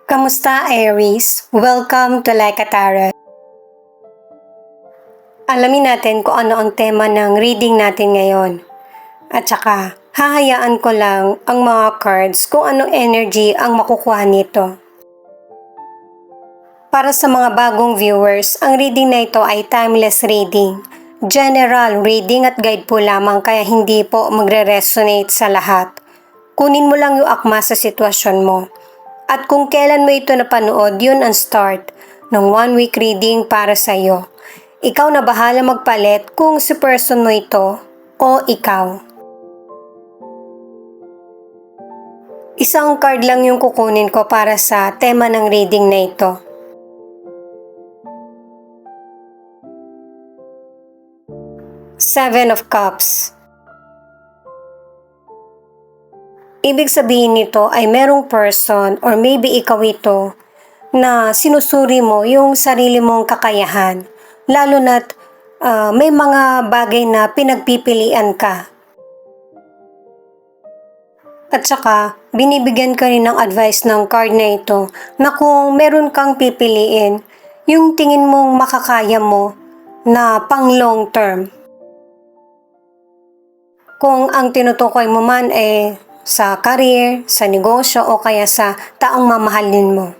Kamusta, Aries? Welcome to Like a Tarot. Alamin natin kung ano ang tema ng reading natin ngayon. At saka, hahayaan ko lang ang mga cards kung anong energy ang makukuha nito. Para sa mga bagong viewers, ang reading na ito ay timeless reading. General reading at guide po lamang kaya hindi po magre-resonate sa lahat. Kunin mo lang yung akma sa sitwasyon mo. At kung kailan mo ito napanood, yun ang start ng 1 week reading para sa iyo. Ikaw na bahala magpalit kung si person mo ito o ikaw. Isang card lang yung kukunin ko para sa tema ng reading na ito. Seven of Cups. Ibig sabihin nito ay merong person or maybe ikaw ito na sinusuri mo yung sarili mong kakayahan. Lalo na't may mga bagay na pinagpipilian ka. At saka, binibigyan ka rin ng advice ng card na ito na kung meron kang pipiliin, yung tingin mong makakaya mo na pang long term. Kung ang tinutukoy mo man ay sa career, sa negosyo o kaya sa taong mamahalin mo.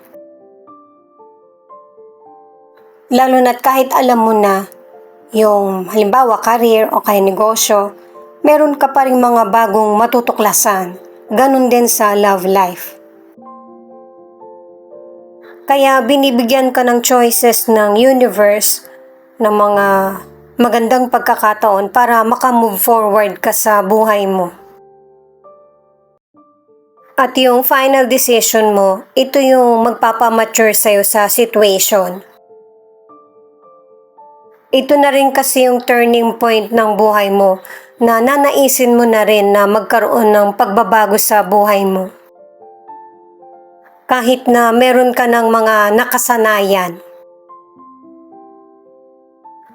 Lalo na't kahit alam mo na yung halimbawa career o kaya negosyo, meron ka pa rin mga bagong matutuklasan. Ganun din sa love life. Kaya binibigyan ka ng choices ng universe ng mga magandang pagkakataon para makamove forward ka sa buhay mo. At yung final decision mo, ito yung magpapamature sa'yo sa situation. Ito na rin kasi yung turning point ng buhay mo na nanaisin mo na rin na magkaroon ng pagbabago sa buhay mo. Kahit na meron ka ng mga nakasanayan,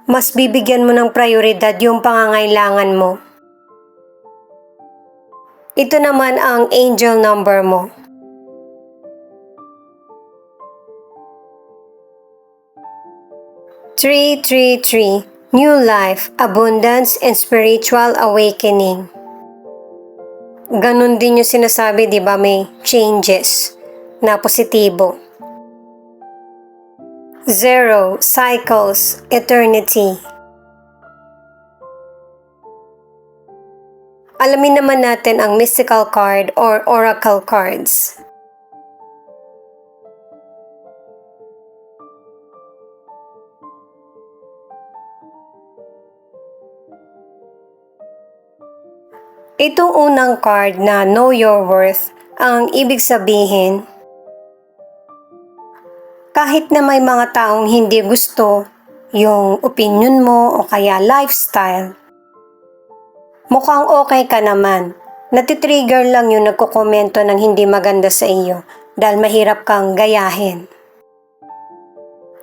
mas bibigyan mo ng prioridad yung pangangailangan mo. Ito naman ang angel number mo. Three, new life, abundance, and spiritual awakening. Ganon din yung sinasabi, di ba? May changes na positibo. 0, cycles, eternity. Alamin naman natin ang mystical card or oracle cards. Itong unang card na Know Your Worth, ang ibig sabihin, kahit na may mga taong hindi gusto yung opinion mo o kaya lifestyle, mukhang okay ka naman. Natitrigger lang yung nagkokomento ng hindi maganda sa iyo dahil mahirap kang gayahin.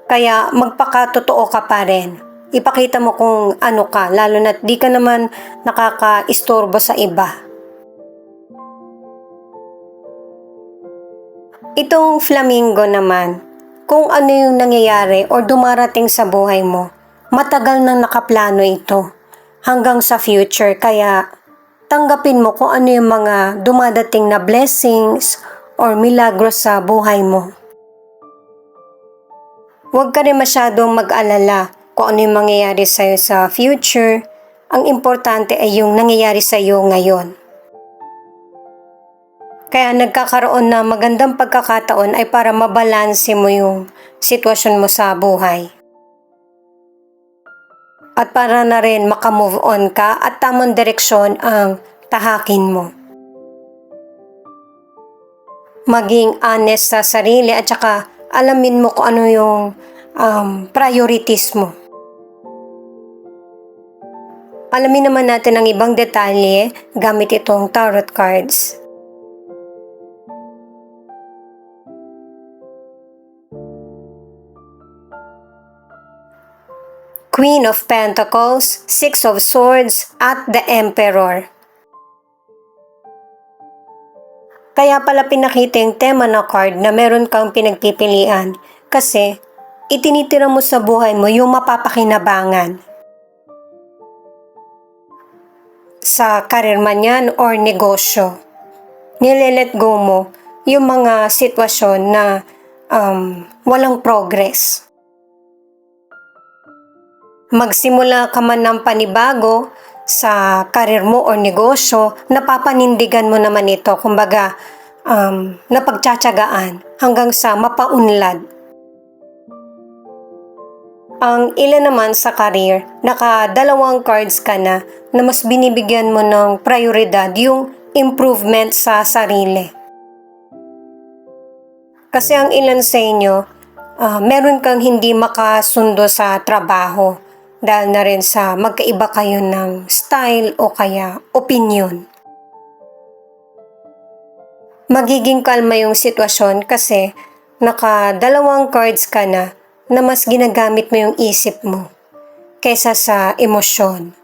Kaya magpakatotoo ka pa rin. Ipakita mo kung ano ka, lalo na't di ka naman nakaka-istorbo sa iba. Itong flamingo naman, kung ano yung nangyayari o dumarating sa buhay mo, matagal nang nakaplano ito hanggang sa future, kaya tanggapin mo kung ano yung mga dumadating na blessings or milagros sa buhay mo. Huwag ka rin masyadong mag-alala kung ano yung mangyayari sa'yo sa future. Ang importante ay yung nangyayari sa'yo ngayon. Kaya nagkakaroon na magandang pagkakataon ay para mabalanse mo yung sitwasyon mo sa buhay. At para na rin makamove on ka at tamang direksyon ang tahakin mo. Maging honest sa sarili at saka alamin mo kung ano yung priorities mo. Alamin naman natin ang ibang detalye gamit itong tarot cards. Queen of Pentacles, Six of Swords, at the Emperor. Kaya pala pinakita yung tema na card na meron kang pinagpipilian kasi itinitira mo sa buhay mo yung mapapakinabangan. Sa karir man yan or negosyo, nile-let go mo yung mga sitwasyon na walang progress. Magsimula ka man ng panibago sa karir mo o negosyo, napapanindigan mo naman ito, kumbaga napagtsatsagaan hanggang sa mapaunlad. Ang ilan naman sa career, naka-2 cards ka na mas binibigyan mo ng prioridad yung improvement sa sarili. Kasi ang ilan sa inyo, meron kang hindi makasundo sa trabaho dahil na rin sa magkaiba kayo ng style o kaya opinion. Magiging kalma yung sitwasyon kasi naka-2 cards ka na mas ginagamit mo yung isip mo kaysa sa emosyon.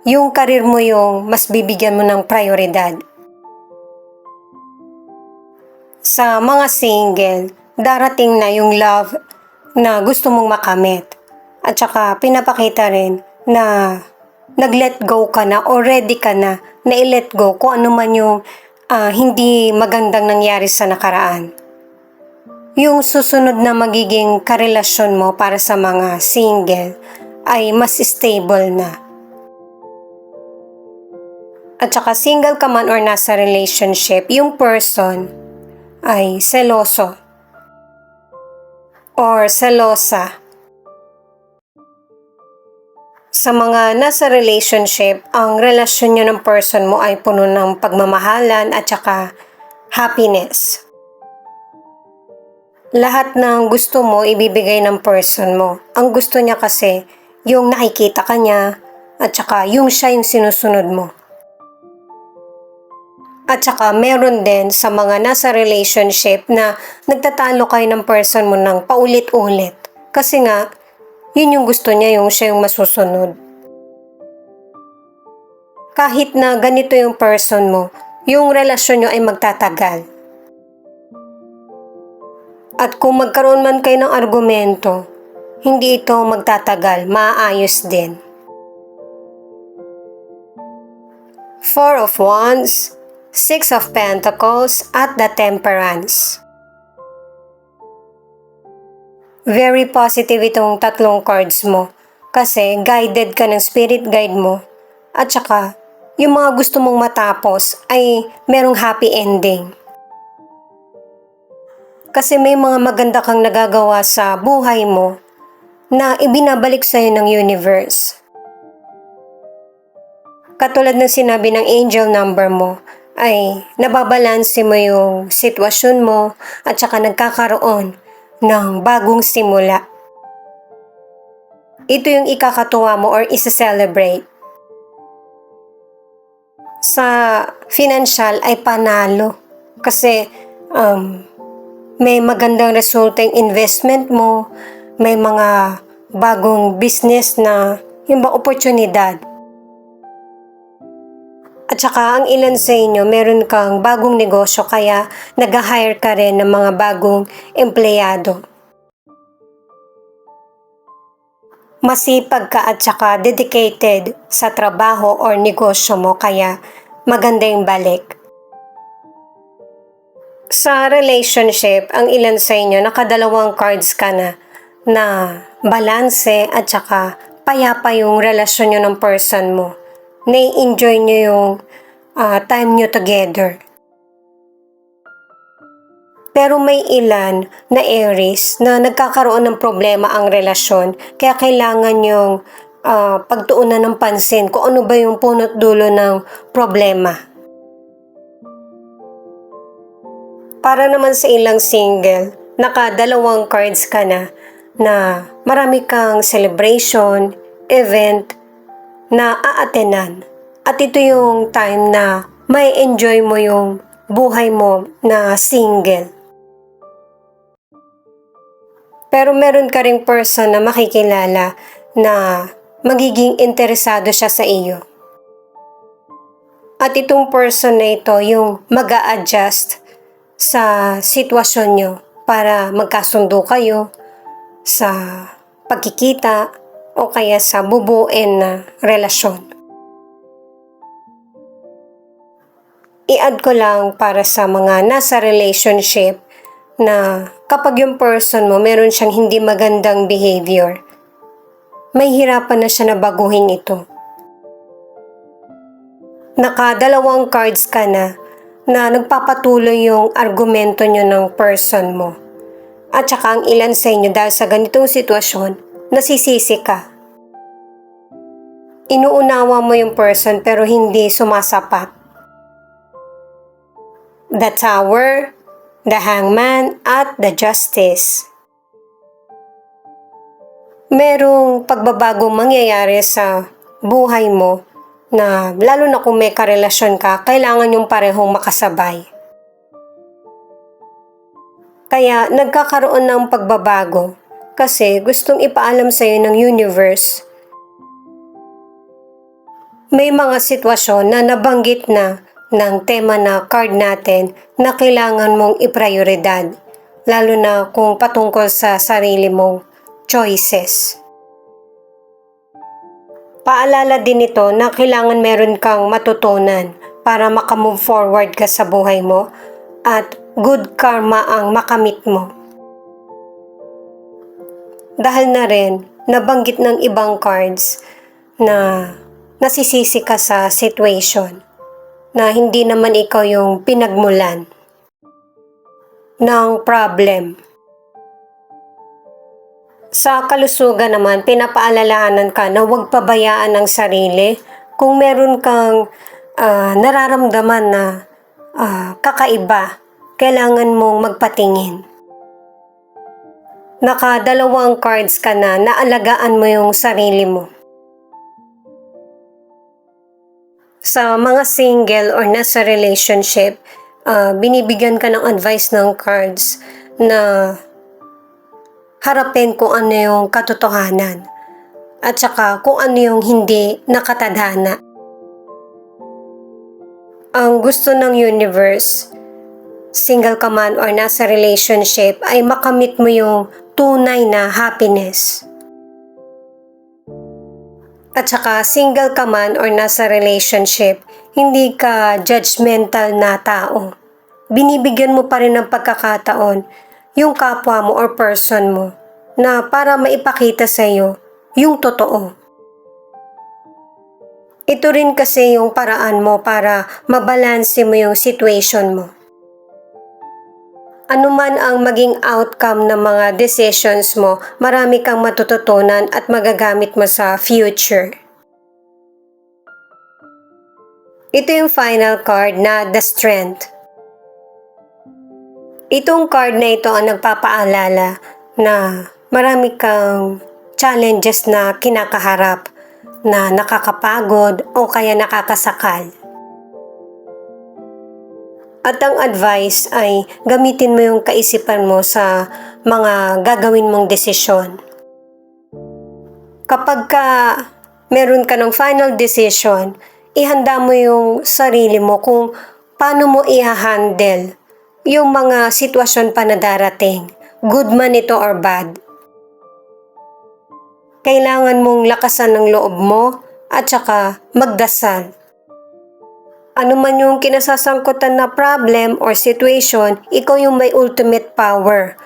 Yung karir mo yung mas bibigyan mo ng prioridad. Sa mga single, darating na yung love na gusto mong makamit. At saka pinapakita rin na nag-let go ka na o ready ka na i-let go kung ano man yung hindi magandang nangyari sa nakaraan. Yung susunod na magiging karelasyon mo para sa mga single ay mas stable na. At saka single ka man or nasa relationship, yung person ay seloso or selosa. Sa mga nasa relationship, ang relasyon nyo ng person mo ay puno ng pagmamahalan at saka happiness. Lahat ng gusto mo, ibibigay ng person mo. Ang gusto niya kasi, yung nakikita ka niya at saka yung siya yung sinusunod mo. At saka meron din sa mga nasa relationship na nagtatalo kayo ng person mo ng paulit-ulit. Kasi nga, yun yung gusto niya, yung siya yung masusunod. Kahit na ganito yung person mo, yung relasyon nyo ay magtatagal. At kung magkaroon man kayo ng argumento, hindi ito magtatagal, maayos din. 4 of Wands, 6 of Pentacles, at the Temperance. Very positive itong 3 cards mo kasi guided ka ng spirit guide mo at saka yung mga gusto mong matapos ay merong happy ending. Kasi may mga maganda kang nagagawa sa buhay mo na ibinabalik sa'yo ng universe. Katulad ng sinabi ng angel number mo ay nababalanse mo yung sitwasyon mo at saka nagkakaroon ng bagong simula. Ito yung ikakatuwa mo or isa-celebrate. Sa financial ay panalo kasi may magandang resulta yung investment mo, may mga bagong business na yung ba oportunidad. At saka ang ilan sa inyo, meron kang bagong negosyo kaya nag-hire ka rin ng mga bagong empleyado. Masipag ka at saka dedicated sa trabaho or negosyo mo kaya maganda yung balik. Sa relationship, ang ilan sa inyo, naka-2 cards ka na balanse at saka payapa yung relasyon nyo ng person mo. Na-enjoy nyo yung time nyo together. Pero may ilan na Aries na nagkakaroon ng problema ang relasyon kaya kailangan yung pagtuunan ng pansin kung ano ba yung punot dulo ng problema. Para naman sa ilang single, naka-2 cards ka na marami kang celebration, event, na aatenan. At ito yung time na may enjoy mo yung buhay mo na single. Pero meron ka ring person na makikilala na magiging interesado siya sa iyo. At itong person na ito yung mag-a-adjust sa sitwasyon nyo para magkasundo kayo sa pagkikita o kaya sa bubuin na relasyon. I-add ko lang para sa mga nasa relationship na kapag yung person mo meron siyang hindi magandang behavior, may hirapan na siya na baguhin ito. Nakadalawang cards ka na nagpapatuloy yung argumento nyo ng person mo. At saka ang ilan sa inyo dahil sa ganitong sitwasyon, nasisisi ka. Inuunawa mo yung person pero hindi sumasapat. The Tower, the Hangman, at the Justice. Merong pagbabagong mangyayari sa buhay mo na lalo na kung may karelasyon ka, kailangan yung parehong makasabay. Kaya nagkakaroon ng pagbabago kasi gustong ipaalam sa iyo ng universe. May mga sitwasyon na nabanggit na ng tema na card natin na kailangan mong iprioridad, lalo na kung patungkol sa sarili mong choices. Paalala din ito na kailangan meron kang matutunan para makamove forward ka sa buhay mo at good karma ang makamit mo. Dahil na rin nabanggit ng ibang cards na nasisisi ka sa situation na hindi naman ikaw yung pinagmulan ng problem. Sa kalusugan naman, pinapaalalahanan ka na huwag pabayaan ang sarili. Kung meron kang nararamdaman na kakaiba, kailangan mong magpatingin. Nakadalawang cards ka na, naalagaan mo yung sarili mo. Sa mga single or nasa relationship, binibigyan ka ng advice ng cards na harapin kung ano yung katotohanan at saka kung ano yung hindi nakatadhana. Ang gusto ng universe, single ka man or nasa relationship, ay makamit mo yung tunay na happiness. At saka single ka man or nasa relationship, hindi ka judgmental na tao. Binibigyan mo pa rin ng pagkakataon yung kapwa mo or person mo na para maipakita sa iyo yung totoo. Ito rin kasi yung paraan mo para mabalanse mo yung situation mo. Ano man ang maging outcome ng mga decisions mo, marami kang matututunan at magagamit mo sa future. Ito yung final card na The Strength. Itong card na ito ang nagpapaalala na marami kang challenges na kinakaharap, na nakakapagod o kaya nakakasakal. At ang advice ay gamitin mo yung kaisipan mo sa mga gagawin mong desisyon. Kapag meron ka ng final decision, ihanda mo yung sarili mo kung paano mo i-handle yung mga sitwasyon pa na darating, good man ito or bad. Kailangan mong lakasan ng loob mo at saka magdasal. Ano man yung kinasasangkutan na problem or situation, ikaw yung may ultimate power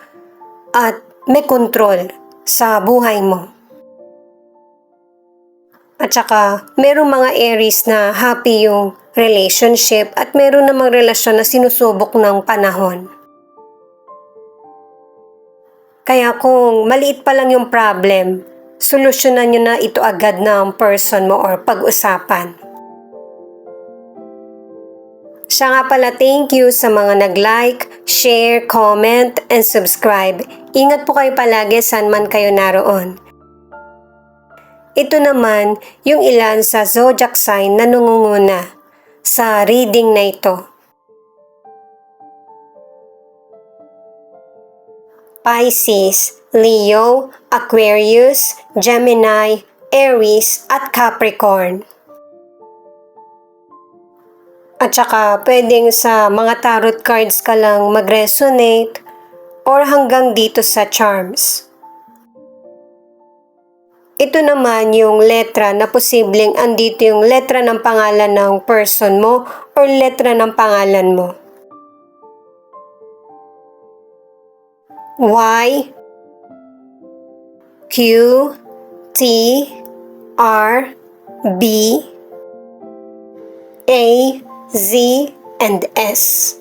at may control sa buhay mo. At saka, merong mga Aries na happy yung relationship at meron namang relasyon na sinusubok ng panahon. Kaya kung maliit pa lang yung problem, solusyonan nyo na ito agad ng person mo or pag-usapan. Siya nga pala, thank you sa mga nag-like, share, comment, and subscribe. Ingat po kayo palagi saan man kayo naroon. Ito naman yung ilan sa zodiac sign na nangunguna sa reading na ito. Pisces, Leo, Aquarius, Gemini, Aries, at Capricorn. At saka pwedeng sa mga tarot cards ka lang mag-resonate or hanggang dito sa charms. Ito naman yung letra na posibleng andito yung letra ng pangalan ng person mo or letra ng pangalan mo. Y, Q, T, R, B, A, Z, and S.